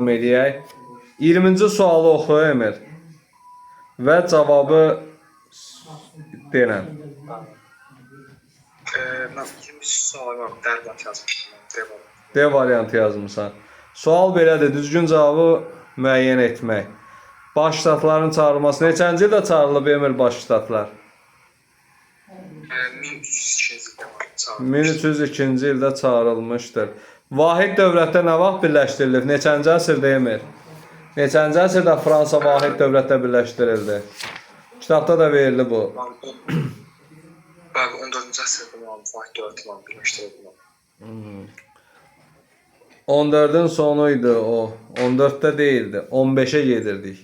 davam eləyək. 20-ci sualı oxu Emir. Və cavabı denən. Mən 20 sualı dərbat yazmışdım. D variantı yazmışsan. Sual belədir, düzgün cavabı müəyyən etmək. Baş ştatların çağırılması neçənci ildə çağırılıb Emir baş ştatlar? 1302-ci ildə çağırılmışdır. Vahid dövlətdə nə vaxt birləşdirilib? Neçənci əsrdə Emir? Neçənci əsrdə Fransa vahid dövlətdə birləşdirildi? Kitabda da verildi bu. Bəli, 14-cü əsrdə vahid dövlətlə birləşdirildi. 14-ün sonuydu o. 14-də deyildi. 15-ə gedirdik.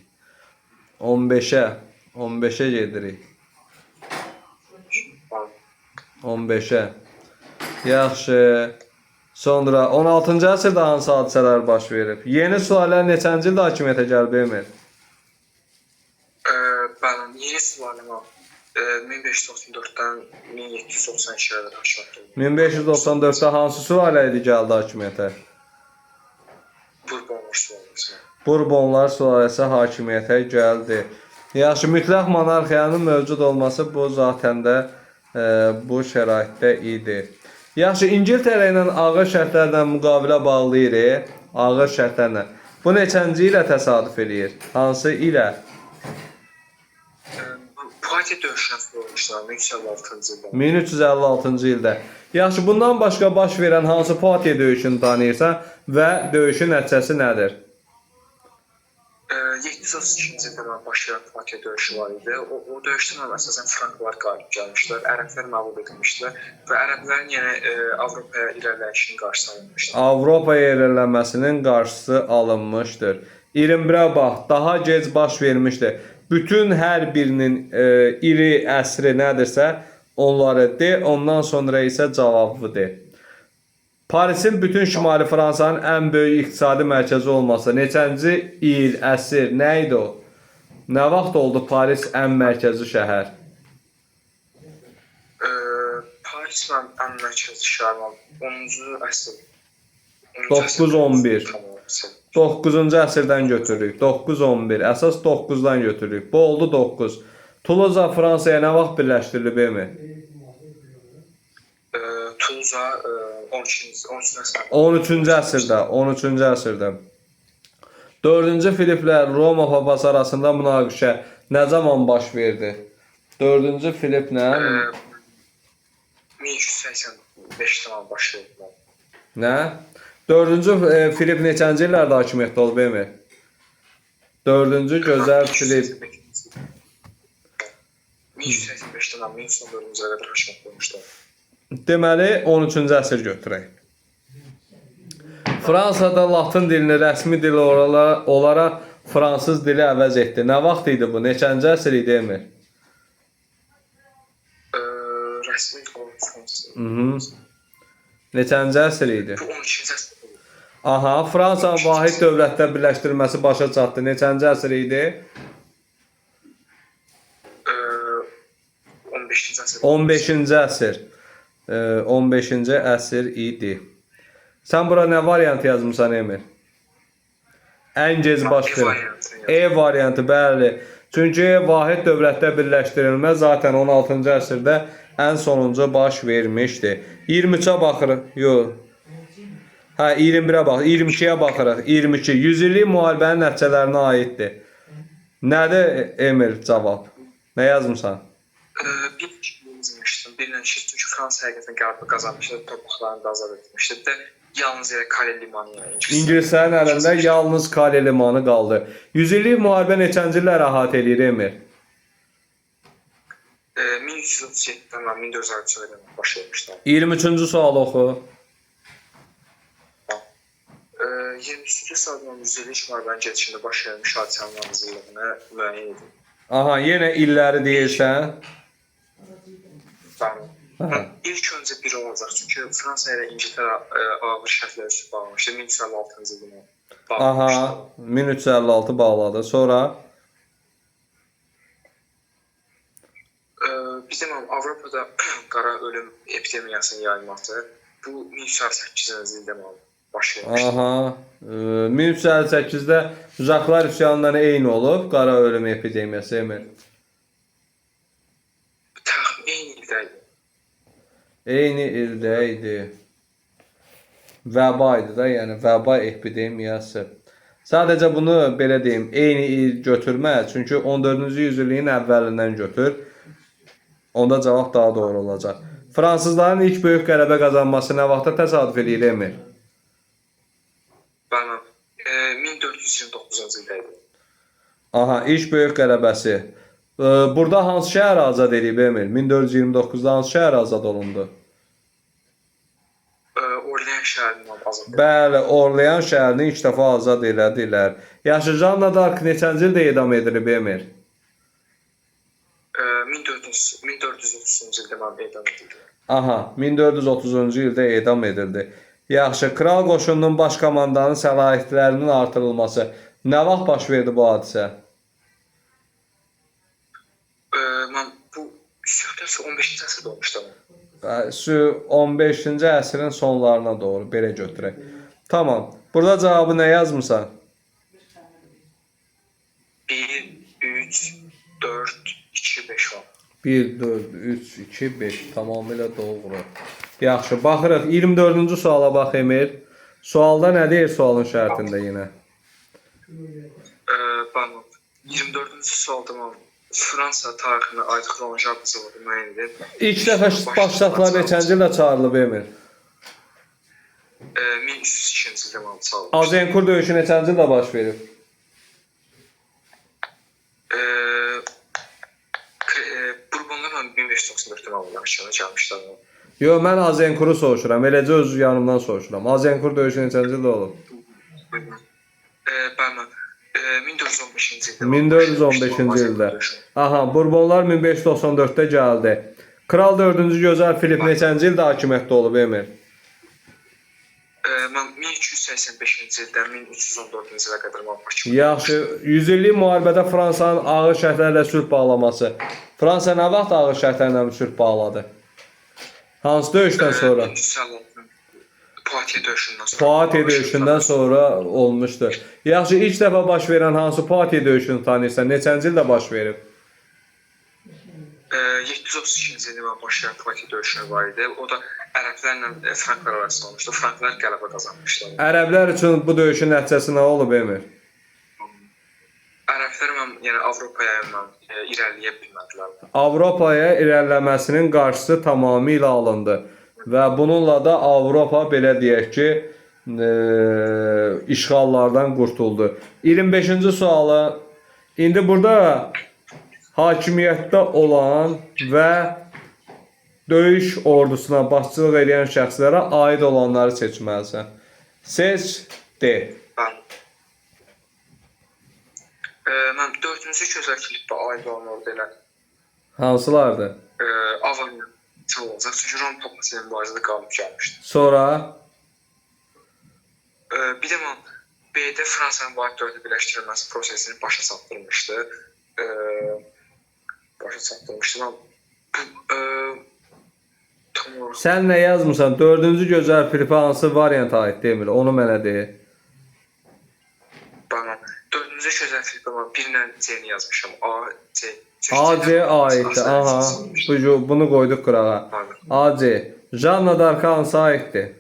15'e gedirik. 15'e. Yaxşı. Sonra 16-cı əsrdə hansı hadisələr baş verib? Yeni sülalə neçənci ildə hakimiyyətə gəlib Emir? Bəli, yeni sülalə 1594-dən 1792-yə qədər hakimiyyətə gəlib. 1594-də hansı sülalə idi gəldi hakimiyyətə? Burbonlar sülaləsi. Burbonlar sülaləsi hakimiyyətə gəldi. Yaxşı, mütləq monarxiyanın mövcud olması bu zaten də bu şəraitdə idi. Yaxşı, İngiltərə ilə ağır şərtlərlə müqavilə bağlayırıq. Ağır şərtlərlə. Bu neçənci ilə təsadüf eləyir? Hansı ilə? Poitiers döyüşü olmuşlar 1356-cı ildə. 1356-cı ildə. Yaxşı, bundan başqa baş verən hansı Poitiers döyüşünü tanıyırsan və döyüşün nəticəsi nədir? 732-ci ildə baş verən Poitiers döyüşü var idi. O döyüşdə əsasən Franklar qalib gəlmişlər, ərəblər məğlub edilmişlər və ərəblərin yenə Avropaya irəliləyişinin qarşısı alınmışdır. Avropaya irəliləməsinin qarşısı alınmışdır. 21-ə bax, daha gec baş vermişdir. Bütün hər birinin iri əsri nədirsə, onları de, ondan sonra isə cavabı de. Parisin bütün Şimali Fransanın ən böyük iqtisadi mərkəzi olması neçənci il, əsr, nə idi o? Nə vaxt oldu Paris ən mərkəzi şəhər? Paris ən mərkəzi şəhər 10-cu əsr. 9-11. 9-cu əsrdən götürürük. 9-11. Əsas 9-dan götürürük. Bu oldu 9. Toulouse Fransaya nə vaxt birləşdirilib Emir? Toulouse 13-cü əsrdə. 13-cü əsrdə. 4-cü Filiplə Roma papası arasında münaqişə nə zaman baş verdi? 4-cü Filiplə 1285-də baş verdi. Nə? 4-cü Filip neçənci illərdə hakimiyyətdə olub Emir? 4-cü gözəl Filip 1185-dən 1114-cü qədər hakimiyyətdə olmuşdu. Deməli 13-cü əsr götürək. Fransada Latın dilini rəsmi dil olaraq fransız dili əvəz etdi. Nə vaxt idi bu? Neçənci əsr idi Emir? Rəsmi olaraq fransız. Neçənci əsr idi? Bu 12-ci əsr. Aha, Fransa vahid dövlətdə birləşdirilməsi başa çatdı. Neçənci əsr idi? 15-ci əsr. 15-ci əsr. 15-ci əsr idi. Sən bura nə variantı yazmışsan Emir? Ən gec baş verən. E variantı, bəli. Çünki vahid dövlətdə birləşdirilmə zaten 16-cı əsrdə ən sonuncu baş vermişdi. 23-ə baxırıq. Yox. Hə, 21-ə bax, 22-yə baxırıq. 22. 100 illik müharibənin nəticələrinə aiddir. Nədir Emir cavab? Nə yazmışsan? Bilən ki, çünki Fransa həqiqətən qələbə qazanmışdı, torpaqlarını da azad etmişdi. Bir də yalnız Kale limanı İngilislərin əlində yalnız Kale limanı qaldı. 100 illik müharibə neçənci illər əhatə eləyir Emir? 1337-dən 1453-dən baş vermişlər. 23-cü sual oxu. 23-cü sualdan 100 illik müharibənin gedişində baş vermiş hadisənin ardıcıllığını müəyyən edin. Aha, yenə illəri deyirsən. İlk öncə biri olacaq, çünki Fransa ilə İngiltərə ağır şərtlər üstü bağlamışdı. 1356-cı ildə bağlamışdı. Aha, 1356 bağladı. Sonra? Bizim Avropada qara ölüm epidemiyasının yayılması bu 1308-ci ildə oldu. baş vermişdi. Aha. 1358-də Jaklar üsyanları eyni olub, qara ölüm epidemiyası Emil. Eyni ildə idi. Eyni ildə idi. Vəba idi da, yəni vəba epidemiyası. Sadəcə bunu belə deyim, eyni il götürmə, çünki 14-cü yüzilliyin əvvəlindən götür. Onda cavab daha doğru olacaq. Fransızların ilk böyük qələbə qazanması nə vaxtda təsadüf edir Emil? Bəli. 1429-cu ildə idi. Aha, ilk böyük qələbəsi. Burada hansı şəhər azad edib Emil? 1429-da hansı şəhər azad olundu? Orlean şəhərindən azad edildi. Bəli, Orlean şəhərini ilk dəfə azad elədilər. Yaxşı, Janna d'Arc neçənci ildə edam edilib Emil? 1430-cu ildə mən edam edildi. Aha, 1430-cu ildə edam edildi. Yaxşı, kral qoşununun baş komandanın səlahiyyətlərinin artırılması nə vaxt baş verdi bu hadisə? Mən bu söhbət 15-ci əsrdə olmuşdu. 15-ci əsrin sonlarına doğru belə götürək. Tamam. Burada cavabı nə yazmısan? 1, 3, 4, 2, 5 var. 1, 4, 3, 2, 5. Tamamilə doğru. Yaxşı, baxırıq. 24-cü suala bax Emil. Sualda nə deyir sualın şərtində yenə? Bəli. 24-cü sualda mən Fransa tarixinə aid xronoloji abzası müəyyən edib. İlk dəfə başlatlar neçənci ildə çağırılıb Emil? 1302-ci ildə mən çağırılmışdım. Azincourt döyüşü neçənci ildə baş verib? Burbonlar mən 1594-də mən Naxçıvana gəlmişdim. Yox, mən Azincourt'u soruşuram. Eləcə öz yanımdan soruşuram. Azincourt döyüşü neçənci ildə olub? Bəli. 1415-ci ildə. 1415-ci ildə. Aha, Burbonlar 1594-də gəldi. Kral 4-cü Gözəl Filip neçənci ildə hakimiyyətdə olub Emil? Mən 1285-ci ildən 1314-cü ilə qədər mən hakimiyyətdə. Yaxşı, 100 illik müharibədə Fransanın ağır şərtlərlə sülh bağlaması. Fransa nə vaxt ağır şərtlərlə sülh bağladı? Hansı döyüşdən sonra? Poitiers döyüşündən sonra. Poitiers döyüşündən sonra olmuşdu. Yaxşı, ilk dəfə baş verən hansı Poitiers döyüşünü tanıyırsan? Neçənci ildə baş verib? 732-ci ildə mən baş verən Poitiers döyüşü var idi. O da ərəblərlə franklar arasında olmuşdu. Franklar qələbə qazanmışlar. Ərəblər üçün bu döyüşün nəticəsi nə olub Emil? Ərəblər yəni Avropaya irəliləyə bilmədilər. Avropaya irəliləməsinin qarşısı tamamilə alındı. Və bununla da Avropa belə deyək ki, işğallardan qurtuldu. 25-ci sualı, indi burada hakimiyyətdə olan və döyüş ordusuna başçılıq edən şəxslərə aid olanları seçməlisən. Seç, de. Mən 4-cü Gözəl Filipə aid olan ordular. Hansılardır? Avanya olacaq. Çünki Rom papası ilə mübarizədə qalıb gəlmişdi. Sonra? Bir də mən B-də Fransanın vahid dövləti birləşdirilməsi prosesini başa çatdırmışdı. Sən nə yazmısan? 4-cü Gözəl Filipə hansı varianta aid demir? Onu mənə de. Bana 4-cü Gözəl Filipə mən 1-lə C-ni yazmışam. A, C. AC aiddir. Aha. Bunu qoyduq qırağa. AC. Janna d'Arc hansı aiddir?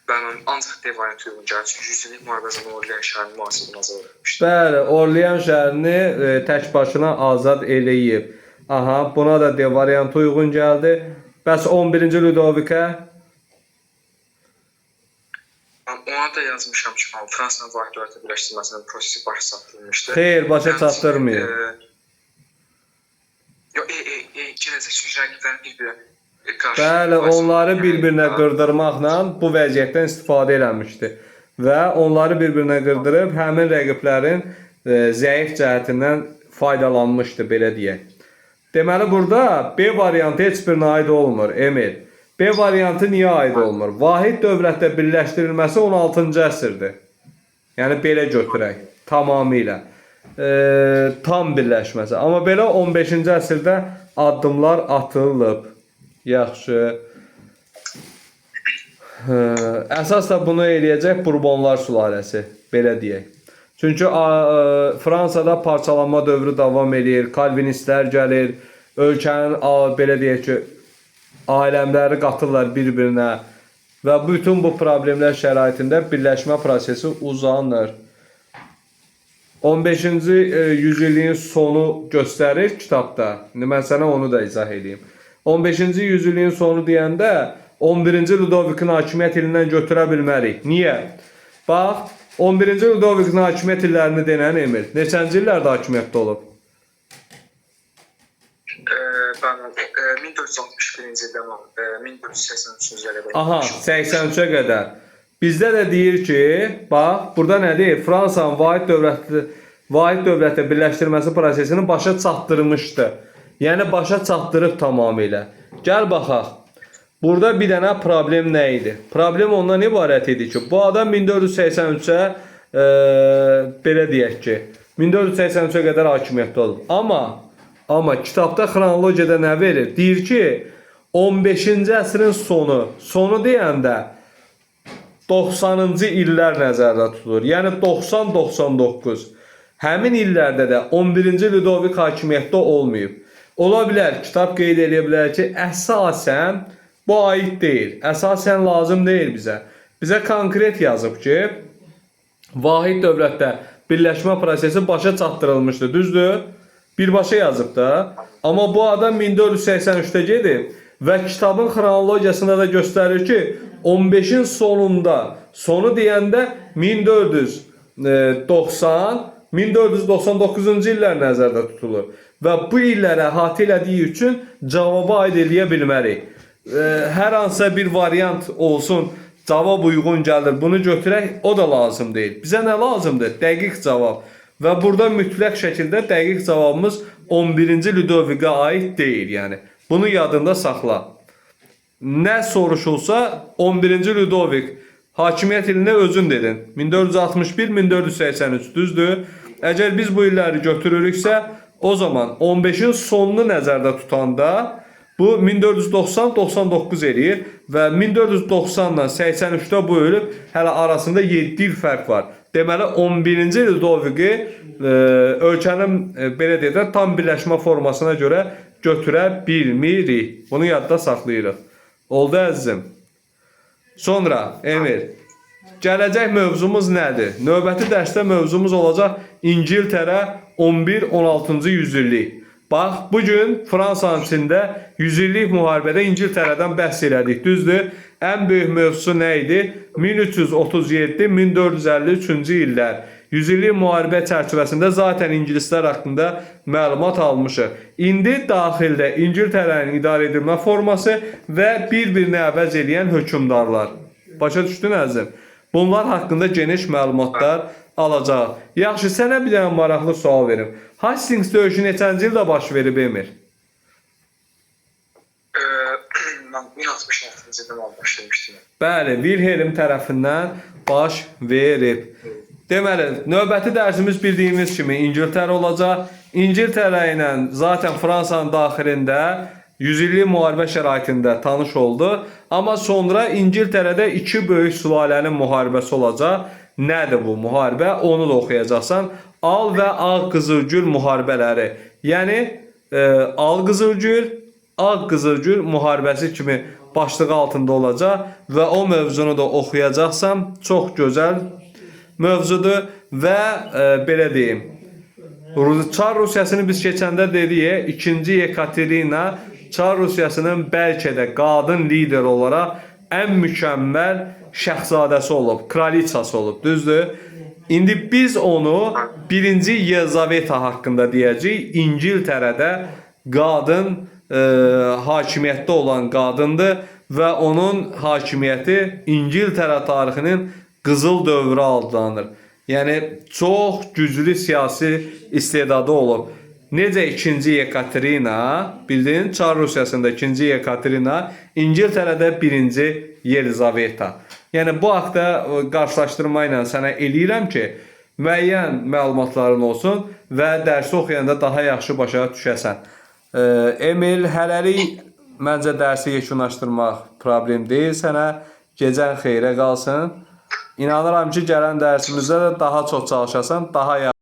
Mən ancaq D variantı uyğun gəlir. Çünki 100 illik müharibədə Orlean şəhərinin mühasirəsindən azad edilmişdi. Bəli, Orlean şəhərini tək başına azad eləyib. Aha, buna da D variantı uyğun gəldi. Bəs 11-ci Ludovikə? Ona da yazmışam ki, Fransanın vahid dövləti birləşdirilməsinin prosesi başa çatdırılmışdı. Xeyr, başa çatdırmayıb. Yox, gələcək çünki rəqiblərin bir-birə Bəli, onları bir-birinə qırdırmaqla bu vəziyyətdən istifadə eləmişdi. Və onları bir-birinə qırdırıb həmin rəqiblərin zəif cəhətindən faydalanmışdı, belə deyək. Deməli, burada B variantı heç birinə aid olmur, Emil. B variantı niyə aid olmur? Vahid dövlətdə birləşdirilməsi 16-cı əsrdir. Yəni, belə götürək, tamamilə. Tam birləşməsi. Amma belə 15-ci əsrdə addımlar atılıb. Yaxşı. Əsas da bunu eləyəcək Burbonlar sülaləsi, belə deyək. Çünki Fransada parçalanma dövrü davam edir, Kalvinistlər gəlir, ölkənin belə deyək ki, aləmləri qatırlar bir-birinə və bütün bu problemlər şəraitində birləşmə prosesi uzanır. 15-ci yüzilliyin sonu göstərir kitabda. İndi mən sənə onu da izah edeyim. 15-ci yüzilliyin sonu deyəndə 11-ci Ludovikin hakimiyyət ilindən götürə bilmərik. Niyə? Bax, 11-ci Ludovikin hakimiyyət illərini denən Emil, neçənci illərdə hakimiyyətdə olub? 1461-ci ildə 1483-cü ildə qədər. Aha, 83-ə qədər. Bizdə də deyir ki, bax, burada nə deyir? Fransanın vahid dövlətə birləşdirməsi prosesini başa çatdırmışdı. Yəni, başa çatdırıb tamamilə. Gəl baxaq. Burada bir dənə problem nə idi? Problem ondan ibarət idi ki, bu adam 1483-ə, belə deyək ki, 1483-ə qədər hakimiyyətdə olub. Amma kitabda xronologiyada nə verir? Deyir ki, 15-ci əsrin sonu deyəndə 90-cı illər nəzərdə tutulur. Yəni 90-99. Həmin illərdə də 11-ci Ludovik hakimiyyətdə olmayıb. Ola bilər, kitab qeyd edə bilər ki, əsasən bu aid deyil. Əsasən lazım deyil bizə. Bizə konkret yazıb ki, vahid dövlətdə birləşmə prosesi başa çatdırılmışdı. Düzdür? Birbaşa yazıb da. Amma bu adam 1483-də gedib və kitabın xronologiyasında da göstərir ki, 15-in sonu deyəndə 1499-cu illər nəzərdə tutulur. Və bu illərə əhatə elədiyi üçün cavabı aid eləyə bilmərik. Hər hansısa bir variant olsun, cavab uyğun gəlir, bunu götürək, o da lazım deyil. Bizə nə lazımdır? Dəqiq cavab. Və burada mütləq şəkildə dəqiq cavabımız 11-ci Ludovikə aid deyil. Yəni, bunu yadında saxla. Nə soruşulsa 11-ci Ludovik hakimiyyət ilini özün dedin. 1461-1483 düzdür. Əgər biz bu illəri götürürüksə, o zaman 15-in sonunu nəzərdə tutanda bu 1490-99 eləyir və 1490-dan 83-də bu ölüb, hələ arasında 7 il fərq var. Deməli 11-ci Ludoviki ölkənin belə deyək də tam birləşmə formasına görə götürə bilmirik. Bunu yadda saxlayırıq. Oldu əzizim. Sonra Emil, gələcək mövzumuz nədir? Növbəti dərsdə mövzumuz olacaq İngiltərə 11-16-cı yüzillik. Bax, bugün Fransanın içində 100 illik müharibədə İngiltərədən bəhs elədik. Düzdür? Ən böyük mövzusu nə idi? 1337-1453-cü illər. 100 illik müharibə çərçivəsində zaten ingilislər haqqında məlumat almışıq. İndi daxildə İngiltərənin idarə edilmə forması və bir-birini əvəz edən hökmdarlar. Başa düşdün əzizim? Bunlar haqqında geniş məlumatlar alacaq. Yaxşı, sənə bir dənə maraqlı sual verim. Hastings döyüşü neçənci ildə baş verib Emir? Mən 1066-cı ildə başlamışdım. Bəli, Wilhelm tərəfindən baş verib. Deməli, növbəti dərsimiz bildiyimiz kimi İngiltərə olacaq. İngiltərə ilə zaten Fransanın daxilində 100 illik müharibə şəraitində tanış oldu. Amma sonra İngiltərədə iki böyük sülalənin müharibəsi olacaq. Nədir bu müharibə? Onu da oxuyacaqsan. Al və Ağ Qızılgül müharibələri. Yəni, Al Qızılgül, Ağ Qızılgül müharibəsi kimi başlığı altında olacaq və o mövzunu da oxuyacaqsam çox gözəl mövzudur və belə deyim, Çar Rusiyasını biz keçəndə dedik, 2-ci Yekaterina Çar Rusiyasının bəlkə də qadın lider olaraq ən mükəmməl şəhzadəsi olub, kraliçası olub, düzdür? İndi biz onu 1-ci Yelizaveta haqqında deyəcəyik. İngiltərədə qadın hakimiyyətdə olan qadındır və onun hakimiyyəti İngiltərə tarixinin qızıl dövrü adlanır. Yəni, çox güclü siyasi istedadı olub. Necə 2-ci Yekaterina, bildin, Çar Rusiyasında 2-ci Yekaterina, İngiltərədə 1-ci Yelizaveta. Yəni, bu haqda qarşılaşdırma ilə sənə eləyirəm ki, müəyyən məlumatların olsun və dərsi oxuyanda daha yaxşı başa düşəsən. Emil, hələlik məncə dərsi yekunlaşdırmaq problem deyil sənə. Gecən xeyrə qalsın. İnanıram ki, gələn dərsimizdə də daha çox çalışasan, daha yaxşı